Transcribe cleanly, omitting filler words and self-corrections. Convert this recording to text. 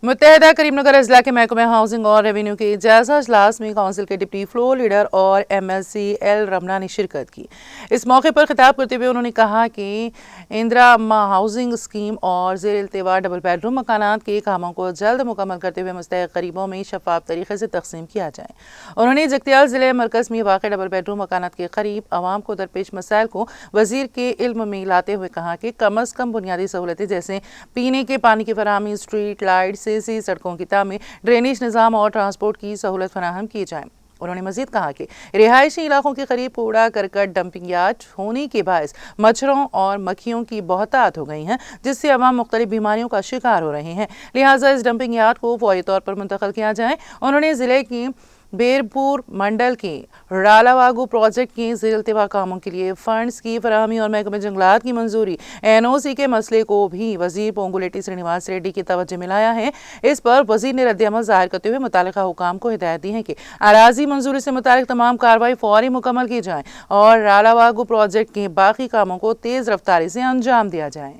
मुत्तहदा करیم नगर अजला के महकमे हाउसिंग और रेवेन्यू के जायजा अजलास में काउंसिल के डिप्टी फ्लोर लीडर और MLC एल रमना ने शिरकत की। इस मौके पर खिताब करते हुए उन्होंने कहा कि इंदिरा अम्मा हाउसिंग स्कीम और ज़ेर इल्तिवा डबल बेडरूम मकानात के कामों को जल्द मुकम्मल करते हुए मुस्तहिक गरीबों में शफाफ तरीके से तकसीम किया जाए। उन्होंने जगतियाल ज़िले मरकज़ में वाक़ डबल बेडरूम मकानात के करीब आवाम को दरपेश मसाइल को वज़ीर के इल्म में लाते हुए कहा कि कम अज़ कम बुनियादी सहूलतें जैसे पीने के पानी की फराहमी, स्ट्रीट लाइट, सड़कों की तामीर, ड्रेनेज निज़ाम और ट्रांसपोर्ट की सहूलत फराहम की जाए। उन्होंने मजीद कहा कि रिहायशी इलाकों के करीब कूड़ा करकट डंपिंग यार्ड होने के बायस मच्छरों और मक्खियों की बहुतात हो गई हैं, जिससे अवाम मुख्तलिफ बीमारियों का शिकार हो रहे हैं। लिहाजा इस डंपिंग यार्ड को फौरी तौर पर मुंतकिल किया जाए। उन्होंने जिले की बेरपुर मंडल के रालावागू प्रोजेक्ट के ज़ेर इल्तिवा कामों के लिए फंड्स की फराहमी और महकमे जंगलात की मंजूरी NOC के मसले को भी वज़ीर पोंगुलेटी श्रीनिवास रेड्डी की तवज्जो में लाया है। इस पर वज़ीर ने रद्द-ए-अमल ज़ाहिर करते हुए मुतालिका हुकाम को हिदायत दी है कि अराज़ी मंजूरी से मुतालिक तमाम कार्रवाई फौरी मुकम्मल की जाए और रालावागू प्रोजेक्ट के बाकी कामों को तेज़ रफ्तारी से अंजाम दिया जाए।